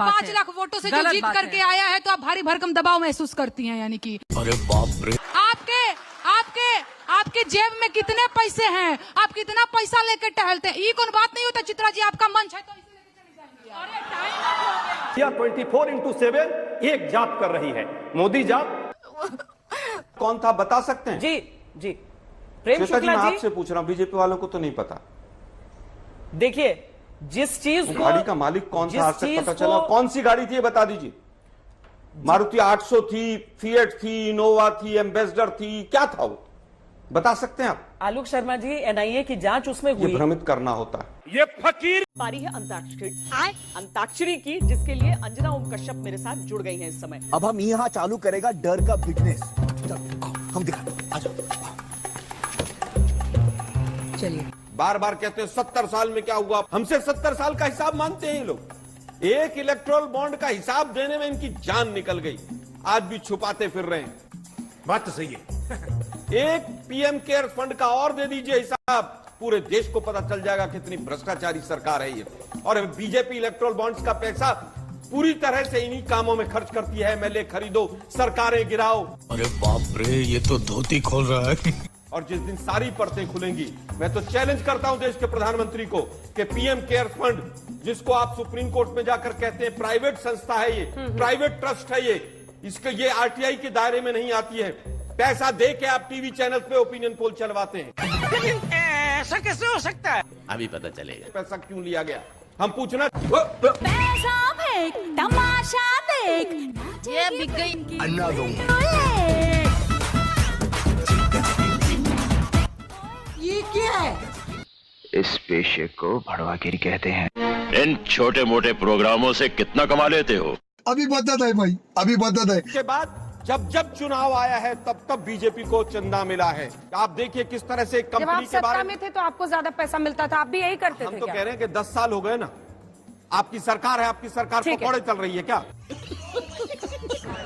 5 लाख वोटों से जो जीत करके आया है, तो आप भारी भरकम दबाव महसूस करती हैं, यानी कि अरे बाप रे, आपके आपके आपके जेब में कितने पैसे हैं, आप कितना पैसा लेके टहलते हैं, ये कौन बात नहीं होता। चित्रा जी, आपका मंच है तो इसे लेके चली जाएंगी। या 24x7 एक जाप कर रही है, मोदी जाप। कौन था बता सकते हैं? जी प्रेम शुक्ला मैं जी, आपसे पूछ रहा हूं, बीजेपी वालों को तो नहीं पता। देखिए जिस चीज को, गाड़ी का मालिक कौन था आज तक पता जिस चला? को- कौन सी गाड़ी थी ये बता दीजिए। मारुति 800 थी, फिएट थी, इनोवा थी, एम्बेसडर थी, क्या था वो बता सकते हैं आप? आलोक शर्मा जी, एनआईए की जांच उसमें ये हुई। भ्रमित करना होता है। ये फकीर पारी है अंताक्षरी की, जिसके लिए अंजना ओम कश्यप मेरे साथ जुड़ गई हैं इस समय। अब हम यहाँ चालू करेगा डर का बिजनेस। हम दिखा, आ जाओ। चलिए, बार बार कहते हैं 70 साल में क्या हुआ, हमसे 70 साल का हिसाब मांगते हैं ये लोग। एक इलेक्ट्रोल बॉन्ड का हिसाब देने में इनकी जान निकल गई, आज भी छुपाते फिर रहे हैं। बात तो सही है। एक पीएम केयर फंड का और दे दीजिए हिसाब, पूरे देश को पता चल जाएगा कितनी भ्रष्टाचारी सरकार है ये। और बीजेपी इलेक्ट्रोल बॉन्ड्स का पैसा पूरी तरह से इन्हीं कामों में खर्च करती है। एमएलए खरीदो, सरकारें गिराओ। अरे बाप रे, ये तो धोती खोल रहा है। और जिस दिन सारी परतें खुलेंगी, मैं तो चैलेंज करता हूं देश के प्रधानमंत्री को कि पीएम केयर फंड, जिसको आप सुप्रीम कोर्ट में जाकर कहते हैं प्राइवेट संस्था है ये, प्राइवेट ट्रस्ट है ये आरटीआई के दायरे में नहीं आती है। पैसा दे के आप टीवी चैनल पे ओपिनियन पोल चलवाते हैं। ऐसा कैसे हो सकता है? अभी पता चलेगा पैसा क्यों लिया गया, हम पूछना। पैसा फेंक, तमाशा देख, ये बिक गई। अन्ना दूंगा। ये क्या है? इस पेशे को भड़वागिरी कहते हैं। इन छोटे मोटे प्रोग्रामों से कितना कमा लेते हो? अभी बता है भाई, अभी बता है। के बाद जब जब चुनाव आया है तब तब बीजेपी को चंदा मिला है। आप देखिए किस तरह से जब आप कंपनी के सत्ता बारे में थे तो आपको ज्यादा पैसा मिलता था, आप भी यही करते हम थे तो क्या? कह रहे हैं कि 10 साल हो गए ना, आपकी सरकार है, आपकी सरकार ठीक है। पकौड़े चल रही है क्या?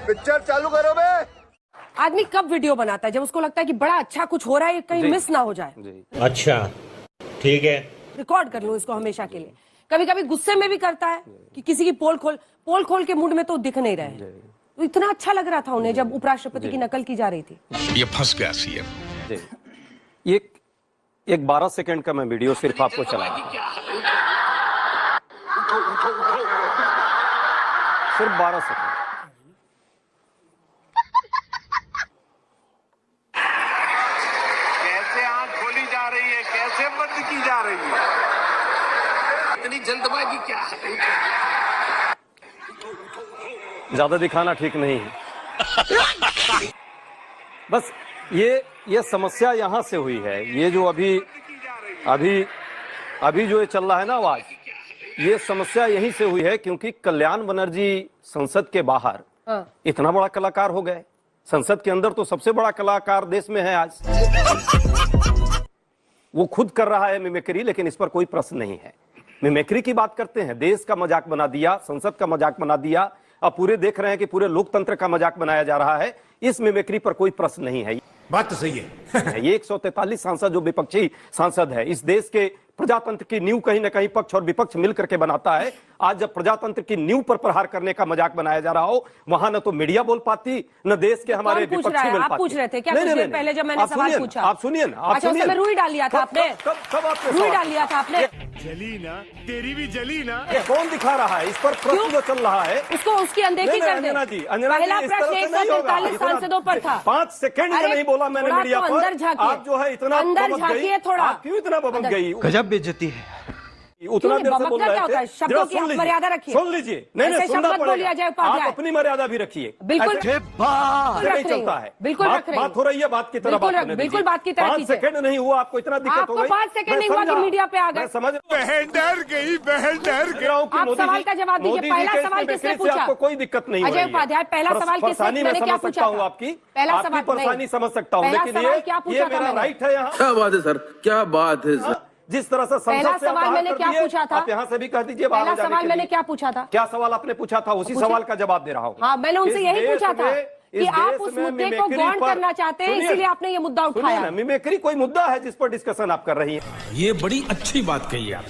पिक्चर चालू करो बे। आदमी कब वीडियो बनाता है? जब उसको लगता है कि बड़ा अच्छा कुछ हो रहा है, कहीं मिस ना हो जाए। अच्छा ठीक है, रिकॉर्ड कर लूं इसको हमेशा के लिए। कभी कभी गुस्से में भी करता है कि किसी की पोल खोल के मूड में तो दिख नहीं रहे। तो इतना अच्छा लग रहा था उन्हें जब उपराष्ट्रपति की नकल की जा रही थी। ये फंस गया सीएम। एक 12 सेकंड का मैं वीडियो सिर्फ आपको चलाया, सिर्फ 12 सेकंड। कैसे आंख खोली जा रही है, कैसे बंद की जा रही है, इतनी जल्दबाजी क्या है? ज्यादा दिखाना ठीक नहीं है। बस ये समस्या यहां से हुई है। ये जो अभी जो ये चल रहा है ना आवाज, ये समस्या यहीं से हुई है क्योंकि कल्याण बनर्जी संसद के बाहर इतना बड़ा कलाकार हो गए। संसद के अंदर तो सबसे बड़ा कलाकार देश में है आज। वो खुद कर रहा है मिमिक्री, लेकिन इस पर कोई प्रश्न नहीं है। मिमिक्री की बात करते हैं, देश का मजाक बना दिया, संसद का मजाक बना दिया। अब पूरे देख रहे हैं कि पूरे लोकतंत्र का मजाक बनाया जा रहा है। इस मिमिक्री पर कोई प्रश्न नहीं है। बात तो सही है। ये 143 सांसद जो विपक्षी सांसद है, इस देश के प्रजातंत्र की नींव कहीं ना कहीं पक्ष और विपक्ष मिलकर के बनाता है। आज जब प्रजातंत्र की नींव पर प्रहार करने का मजाक बनाया जा रहा हो, वहां न तो मीडिया बोल पाती, न देश के हमारे कौन पूछ विपक्षी रहा है? मिल आप पाते। पूछ रहे थे क्या? नहीं, कुछ नहीं, देर नहीं, पहले जब मैंने आप सवाल सुनिए पूछा। आप सुनिए ना, आप अच्छा, उस सुनिए समय रुई डाल लिया था आपने? कब आपने रुई सवाल- डाल लिया था आपने? जली ना, तेरी भी जली ना। कौन दिखा रहा है? इस पर प्रश्न जो चल रहा है उसको उसकी अनदेखी नहीं, कर दे। अंजना जी, अंजना पहला जी, इस तरह प्रश्न से नहीं होगा। 143 इतना सांसदों पर था। 5 सेकंड अरे, नहीं बोला मैंने थोड़ा मीडिया तो पर। अंदर झांकिए। आप जो है इतना अंदर बबक गई। झांकिए थोड़ा। आप क्यों इतना बबक गई? गजब बेइज्जती है। उतना क्यों? देर से बबकना बोल क्या रहे होता है? थे। शब्दों जरा की सुन आप लीजिए, मर्यादा रखिए। सुन लीजिए। नहीं ऐसे सुनना शब्द बोलिए अजय पड़ेगा। उपाध्याय। आप अपनी मर्यादा भी रखिए। बिल्कुल ऐसे नहीं चलता है। बिल्कुल रख रहे हैं। बात हो रही है, बात की तरह बिल्कुल बात करने बिल्कुल दीजिए। बात की तरह 5 कीजिए। सेकंड नहीं हुआ, आपको इतना दिक्कत हो आपको गई। 5 सेकंड मैं नहीं हुआ कि समझा। मीडिया पे आ गए। मैं समझ बहन डर गई, बहन डर गई। आप सवाल का जवाब दीजिए। पहला सवाल किसने पूछा? आपको कोई दिक्कत नहीं अजय उपाध्याय, पहला सवाल किसने? मैंने क्या पूछा था? आपकी पहला आपकी सवाल परेशानी नहीं। समझ सकता हूँ, पहला लेकिन सवाल क्या ये पूछा था मेरा मैंने? हाँ। राइट है यहाँ। क्या बात है सर, क्या बात है सर। जिस तरह से पहला संसद से आप सवाल बाहर मैंने कर क्या दिए, पूछा था? आप यहाँ से भी कह दीजिए बाहर पहला हो जाने सवाल के मैंने लिए। क्या पूछा था? क्या सवाल आपने पूछा था? उसी पूछे? सवाल का जवाब दे रहा हूँ। हाँ, मैंने उनसे इस यही देश पूछा था में- कि इस आप देश उस में मुद्दे को मिमिक्री गौण पर- करना चाहते हैं, सुनिए, इसीलिए आपने ये मुद्दा सुनिए उठाया। ना, मिमिक्री कोई मुद्दा है जिस पर डिस्कशन आप कर रही हैं। ये बड़ी अच्छी बात कही आप।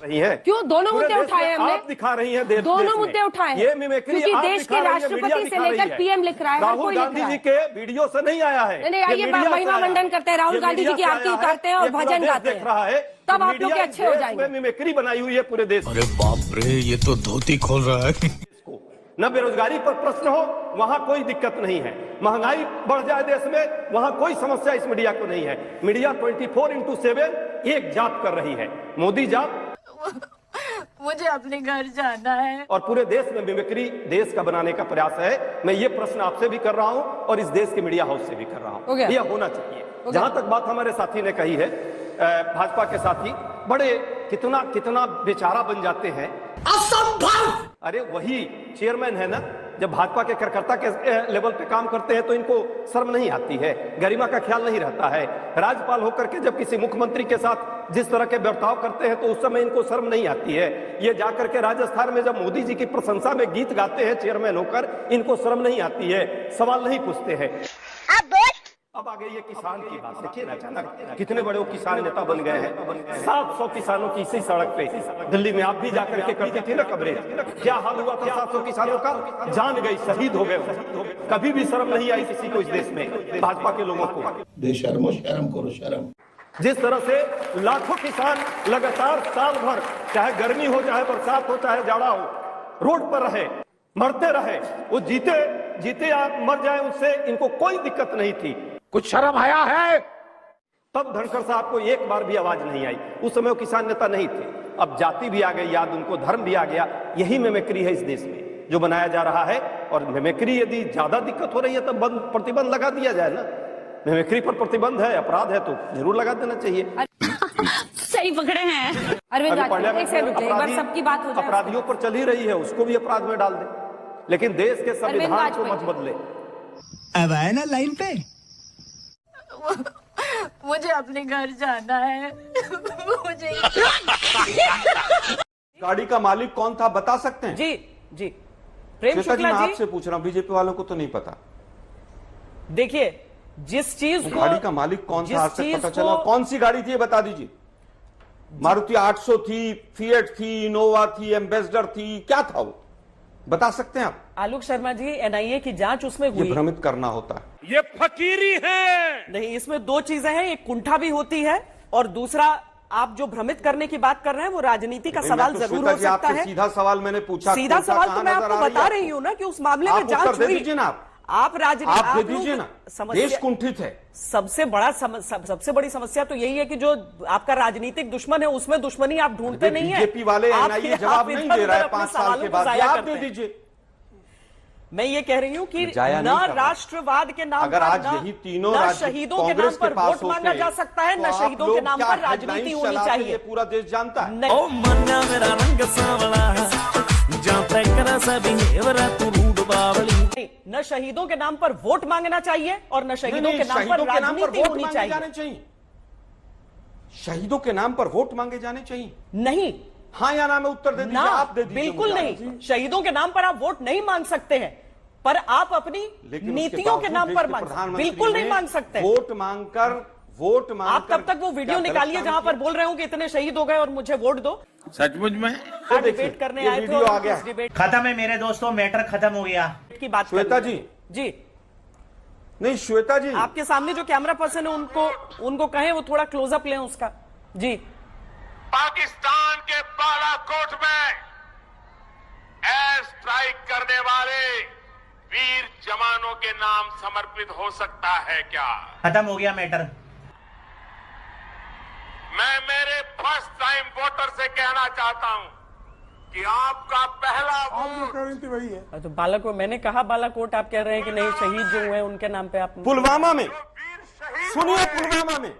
रही है क्यों? दोनों पूरे मुद्दे देश उठाए में हमने। आप दिखा रही हैं देश दोनों देश में। मुद्दे उठाए ये मिमिक्री क्योंकि आप देश दिखा के रही हैं, राष्ट्रपति मीडिया से दिखा रही लेकर है। पीएम लिख रहा है, हर राहुल कोई लिख गांधी रहा जी है। के वीडियो से नहीं आया है। नहीं, ये आइए मीडिया से महिमा आया वंदन है। करते हैं, राहुल ये गांधी जी मीडिया की से आरती आया है। उतारते हैं और ये पूरा भजन देश गाते देख रहा हैं, है तब कि आप लोग के मीडिया अच्छे हो देश जाएंगे। में मिमिक्री बनाई हुई है पूरे देश अरे बाप रे, ये तो धोती खोल रहा है। को न बेरोजगारी पर प्रश्न हो, वहां कोई दिक्कत नहीं है। महंगाई बढ़ जाए देश में, वहां कोई समस्या इस मीडिया को नहीं है। मीडिया 24/7 एक जाप कर रही है, मोदी जाप। मुझे अपने घर जाना है। और पूरे देश में मिमिक्री देश का बनाने का प्रयास है। मैं ये प्रश्न आपसे भी कर रहा हूं और इस देश के मीडिया हाउस से भी कर रहा हो गया। हूं। यह होना चाहिए। जहां तक बात हमारे साथी ने कही है, भाजपा के साथी बड़े कितना बेचारा बन जाते हैं। असंभव। अरे वही चेयरमैन है ना, जब भाजपा के कार्यकर्ता के लेवल पे काम करते हैं तो इनको शर्म नहीं आती है, गरिमा का ख्याल नहीं रहता है। राज्यपाल होकर के जब किसी मुख्यमंत्री के साथ जिस तरह के बर्ताव करते हैं तो उस समय इनको शर्म नहीं आती है। ये जाकर के राजस्थान में जब मोदी जी की प्रशंसा में गीत गाते हैं चेयरमैन होकर, इनको शर्म नहीं आती है, सवाल नहीं पूछते हैं। अब आ गई ये किसान की बात। देखिए ना, अचानक कितने बड़े वो किसान नेता बन गए हैं। 700 किसानों की इसी सड़क पे दिल्ली में आप भी जाकर के करती थी ना कवरेज, क्या हाल हुआ था 700 किसानों का? जान गई, शहीद हो गए। कभी भी शर्म नहीं आई किसी को इस देश में, भाजपा के लोगों को। बेशर्मो, शर्म करो शर्म। जिस तरह से लाखों किसान लगातार साल भर, चाहे गर्मी हो, चाहे बरसात हो, चाहे जाड़ा हो, रोड पर रहे, मरते रहे। वो जीते या मर जाए, उससे इनको कोई दिक्कत नहीं थी। कुछ शर्म आया है? तब धनखड़ साहब को एक बार भी आवाज नहीं आई। उस समय वो किसान नेता नहीं थे। अब जाति भी आ गई याद, उनको धर्म भी आ गया। यही मिमिक्री है इस देश में जो बनाया जा रहा है। और मिमिक्री यदि ज्यादा दिक्कत हो रही है तो प्रतिबंध लगा दिया जाए ना। मिमिक्री पर प्रतिबंध है, अपराध है तो जरूर लगा देना चाहिए। सही पकड़े हैं। अरविंद अभी राजपूत, पार्लियामेंट एक सेकंड रुकिए, एक बार सबकी बात हो जाए। अपराधियों पर चली रही है, उसको भी अपराध में डाल दे, लेकिन देश के संविधान को मत बदले। अब आए ना लाइन पे। मुझे अपने घर जाना है। मुझे गाड़ी का मालिक कौन था बता सकते हैं? जी प्रेम श्वेता जी, शुक्ला मैं जी, आपसे पूछ रहा हूं, बीजेपी वालों को तो नहीं पता। देखिए जिस चीज को, गाड़ी का मालिक कौन था आज तक पता को- चला? कौन सी गाड़ी थी ये बता दीजिए। मारुति 800 थी, फिएट थी, इनोवा थी, एम्बेसडर थी, क्या था वो बता सकते हैं आप? आलोक शर्मा जी, एनआईए की जांच उसमें ये हुई। भ्रमित करना होता है। ये फकीरी है। नहीं, इसमें दो चीजें हैं, एक कुंठा भी होती है और दूसरा आप जो भ्रमित करने की बात कर रहे हैं वो राजनीति का नहीं, सवाल मैं तो जरूर श्वेता हो जी सकता आपसे है। सीधा सवाल मैंने पूछा। सीधा कौन सा सवाल कहां तो मैं नजर आपको आ रही बता है रही आपको? हूँ ना कि उस मामले में आप जांच उत्तर दे हुई। दीजिए ना। आप आप दे दीजिए ना। देश कुंठित है। सबसे बड़ी समस्या तो यही है कि जो आपका राजनीतिक दुश्मन है उसमें दुश्मनी आप ढूंढते नहीं है। बीजेपी वाले एनआईए जवाब नहीं दे रहा है 5 साल के बाद। आप दे दीजिए। मैं ये कह रही हूँ कि जाया न नहीं कर रहा। राष्ट्रवाद के नाम अगर पर आज न- यही तीनों न राज्य शहीदों के नाम कांग्रेस पर के पास वोट मांगा होते, जा सकता है, तो न आप शहीदों लोग के नाम क्या पर राजनीति हेडलाइंस होनी चलाते, चाहिए। ये पूरा देश जानता है। नहीं, नहीं, न शहीदों के नाम पर वोट मांगना चाहिए और न शहीदों के नाम पर शहीदों के नाम पर राजनीति वोट होनी मांगे चाहिए। जाने चाहिए। शहीदों के नाम पर वोट मांगे जाने चाहिए। नहीं, हाँ या ना में उत्तर दे दीजिए। ना, आप दे दीजिए। बिल्कुल मुझे नहीं। शहीदों के नाम पर आप वोट नहीं मांग सकते हैं, पर आप अपनी लेकिन नीतियों के नाम पर मांग, बिल्कुल नहीं मांग सकते। वोट मांगकर आप तब तक वो वीडियो निकालिए जहां पर बोल रहे हो कि इतने शहीद हो गए और मुझे वोट दो। सचमुच में डिबेट करने आए थे वीडियो आ और गया। इस डिबेट खत्म है मेरे दोस्तों, मैटर खत्म हो गया की बात श्वेता करनी जी, है। जी, नहीं श्वेता जी, आपके सामने जो कैमरा पर्सन है उनको कहें वो थोड़ा क्लोजअप लें उसका। जी, पाकिस्तान के बालाकोट में एयर स्ट्राइक करने वाले वीर जवानों के नाम समर्पित हो सकता है क्या? खत्म हो गया मैटर। मैं मेरे फर्स्ट टाइम वोटर से कहना चाहता हूं कि आपका पहला वोट तो बालाकोट, मैंने कहा बालाकोट, आप कह रहे हैं कि नहीं, शहीद जो हुए उनके नाम पे आप पुलवामा में, वीर शहीद सुनिए, हुए, पुलवामा में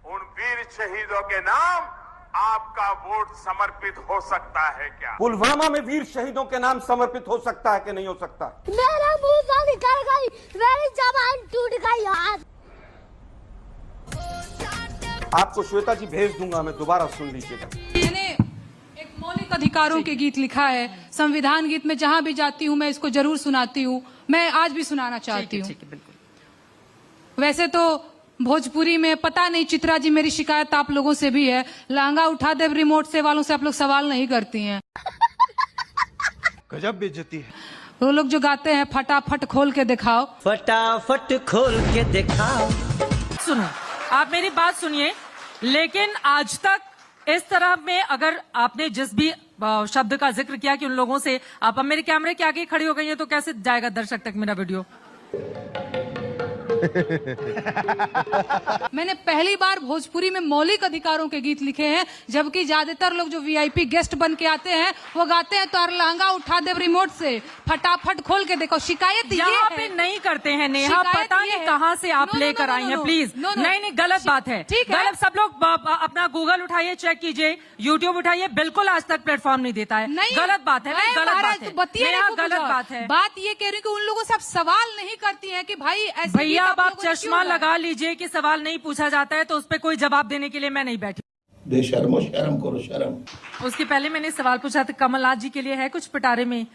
उन वीर शहीदों के नाम आपका वोट समर्पित हो सकता है क्या? पुलवामा में वीर शहीदों के नाम समर्पित हो सकता है कि नहीं हो सकता? मेरा मुंह से निकल गई, मेरी जबान टूट गई यार। आपको श्वेता जी भेज दूंगा, मैं दोबारा सुन लीजिएगा। मैंने एक मौलिक अधिकारों के गीत लिखा है, संविधान गीत में जहां भी जाती हूं मैं इसको जरूर सुनाती हूं। मैं आज भी सुनाना चाहती हूं। वैसे तो भोजपुरी में पता नहीं। चित्रा जी, मेरी शिकायत आप लोगों से भी है, लहंगा उठा दे रिमोट से वालों से आप लोग सवाल नहीं करती हैं। गजब बेइज्जती है। वो लोग जो गाते हैं फटाफट खोल के दिखाओ, फटाफट खोल के दिखाओ। सुनो, आप मेरी बात सुनिए, लेकिन आज तक इस तरह में अगर आपने जिस भी शब्द का जिक्र किया कि उन लोगों से आप अब मेरे कैमरे के आगे खड़ी हो गई है, तो कैसे जाएगा दर्शक तक मेरा वीडियो? मैंने पहली बार भोजपुरी में मौलिक अधिकारों के गीत लिखे हैं, जबकि ज्यादातर लोग जो वीआईपी गेस्ट बन के आते हैं वो गाते हैं तो लहंगा उठा दे रिमोट से, फटाफट खोल के देखो। शिकायत यहाँ पे नहीं करते हैं नेहा, पता नहीं कहाँ से आप लेकर आई हैं। प्लीज नहीं, गलत बात है, गलत। सब लोग अपना गूगल उठाइए, चेक कीजिए, यूट्यूब उठाइए, बिल्कुल आज तक प्लेटफॉर्म नहीं देता है। गलत बात है, गलत बात है, गलत बात है। बात ये कह रही हूँ कि उन लोगों से आप सवाल नहीं करती है कि भाई ऐसे भैया अब आप चश्मा लगा लीजिए कि सवाल नहीं पूछा जाता है, तो उस पर कोई जवाब देने के लिए मैं नहीं बैठी। बेशर्मो, शर्म करो शर्म। उसके पहले मैंने सवाल पूछा था कमलनाथ जी के लिए है कुछ पिटारे में।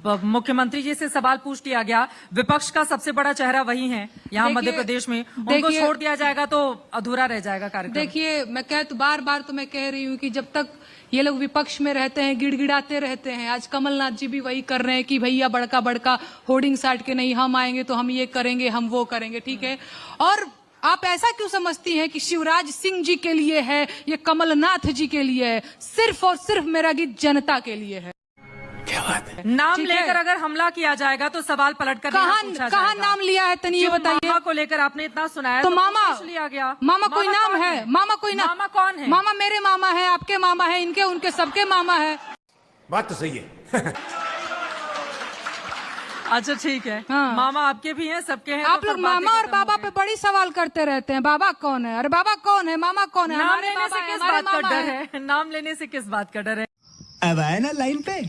मुख्यमंत्री जी से सवाल पूछ लिया गया, विपक्ष का सबसे बड़ा चेहरा वही है यहाँ मध्य प्रदेश में, उनको छोड़ दिया जाएगा तो अधूरा रह जाएगा कार्यक्रम। देखिए, मैं बार बार तो मैं कह रही हूँ कि जब तक ये लोग विपक्ष में रहते हैं गिड़गिड़ाते रहते हैं। आज कमलनाथ जी भी वही कर रहे हैं कि भैया बड़का बड़का होर्डिंग साट के नहीं, हम आएंगे तो हम ये करेंगे, हम वो करेंगे, ठीक है। और आप ऐसा क्यों समझती हैं कि शिवराज सिंह जी के लिए है, ये कमलनाथ जी के लिए है? सिर्फ और सिर्फ मेरा गीत जनता के लिए है। क्या बात है? नाम लेकर अगर हमला किया जाएगा तो सवाल पलट कर कहाँ नाम लिया है तनी ये बताइए। मामा को लेकर आपने इतना सुनाया तो मामा लिया गया। मामा कोई नाम है? मामा कोई नाम? मामा कौन है? मामा मेरे मामा है, आपके मामा है, इनके उनके सबके मामा है। बात तो सही है। अच्छा ठीक है, हाँ। मामा आपके भी हैं, सबके हैं। आप लोग मामा और बाबा पे बड़ी सवाल करते रहते हैं। बाबा कौन है? अरे बाबा कौन है? मामा कौन है? नाम लेने से किस बात का डर है? नाम लेने से किस बात का डर है? अब आए ना लाइन पे।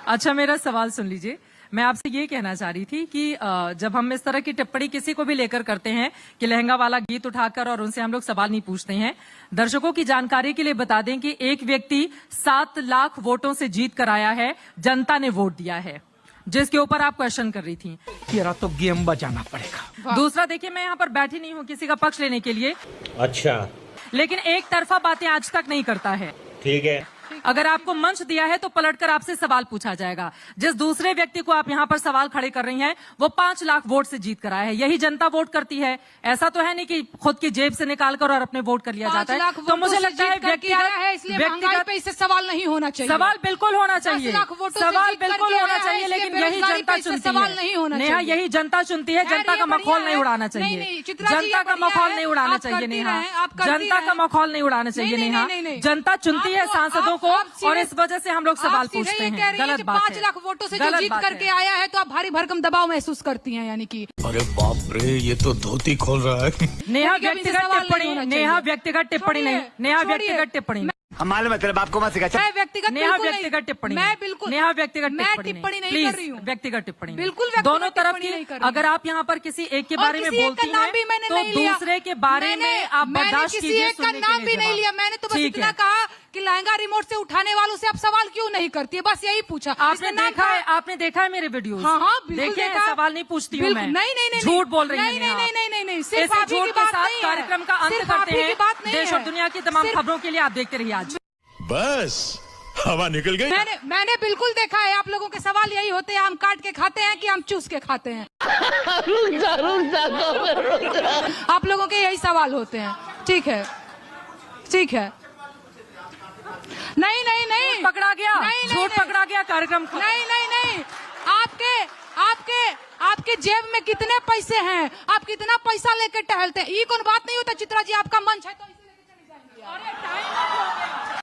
अच्छा, मेरा सवाल सुन लीजिए। मैं आपसे ये कहना चाह रही थी कि जब हम इस तरह की टिप्पणी किसी को भी लेकर करते हैं कि लहंगा वाला गीत उठाकर, और उनसे हम लोग सवाल नहीं पूछते हैं। दर्शकों की जानकारी के लिए बता दें कि एक व्यक्ति 7 लाख वोटों से जीत कर आया है, जनता ने वोट दिया है, जिसके ऊपर आप क्वेश्चन कर रही थी। तेरा तो गेम बजाना पड़ेगा। दूसरा, देखिए, मैं यहाँ पर बैठी नहीं हूँ किसी का पक्ष लेने के लिए। अच्छा, लेकिन एक तरफा बातें आज तक नहीं करता है, ठीक है। अगर आपको मंच दिया है तो पलटकर आपसे सवाल पूछा जाएगा। जिस दूसरे व्यक्ति को आप यहाँ पर सवाल खड़े कर रही हैं, वो 5 लाख वोट से जीत कर आया है। यही जनता वोट करती है। ऐसा तो है नहीं कि खुद की जेब से निकाल कर और अपने वोट कर लिया जाता है। तो मुझे लगता है व्यक्तिगत पे इससे सवाल नहीं होना चाहिए। सवाल बिल्कुल होना चाहिए, सवाल बिल्कुल होना चाहिए, लेकिन यही जनता चुनती है। नेहा, यही जनता चुनती है। जनता का मखौल नहीं उड़ाना चाहिए, जनता का मखौल नहीं उड़ाना चाहिए नेहा, जनता का मखौल नहीं उड़ाना चाहिए नेहा। जनता चुनती है सांसदों को, और इस वजह से हम लोग सवाल पूछते हैं। गलत बात है। 5 लाख वोटों से जो जीत करके आया है, तो आप भारी भरकम दबाव महसूस करती हैं, यानी कि। अरे बाप रे, ये तो धोती खोल रहा है। नेहा व्यक्तिगत टिप्पणी, नेहा व्यक्तिगत टिप्पणी नहीं, नेहा व्यक्तिगत टिप्पणी। हम मालूम है तेरे बाप को मत सिखा। मैं व्यक्तिगत नेहा व्यक्तिगत टिप्पणी, मैं बिल्कुल नेहा व्यक्तिगत टिप्पणी नहीं कर रही हूँ। व्यक्तिगत टिप्पणी बिल्कुल दोनों तरफ की। अगर आप यहाँ पर किसी एक के बारे में बोलती हैं तो दूसरे के बारे में आप बर्दाश्त कीजिए। किसी एक का नाम भी नहीं लिया मैंने, तो बस इतना कहा कि लहंगा रिमोट से उठाने वालों से आप सवाल क्यों नहीं करती है, बस यही पूछा। आपने देखा है मेरे वीडियो? हाँ, बिल्कुल देखा। सवाल नहीं पूछती हूँ मैं। नहीं, झूठ बोल रही है। नहीं, सिर्फ आप ही की बात नहीं है। कार्यक्रम का अंत करते हैं। देश और दुनिया की तमाम खबरों के लिए आप देखते रहिए। आज बस हवा निकल गई। मैंने बिल्कुल देखा है। आप लोगों के सवाल यही होते हैं, हम काट के खाते हैं कि हम चूस के खाते हैं। आप लोगों के यही सवाल होते हैं। ठीक है, ठीक है। नहीं, पकड़ा गया, झूठ पकड़ा गया कार्यक्रम को। नहीं, आपके जेब में कितने पैसे हैं? आप कितना पैसा लेके टहलते हैं? ये कौन बात नहीं होता। चित्रा जी, आपका मंच है तो इसे लेके चली जाएंगी। अरे टाइम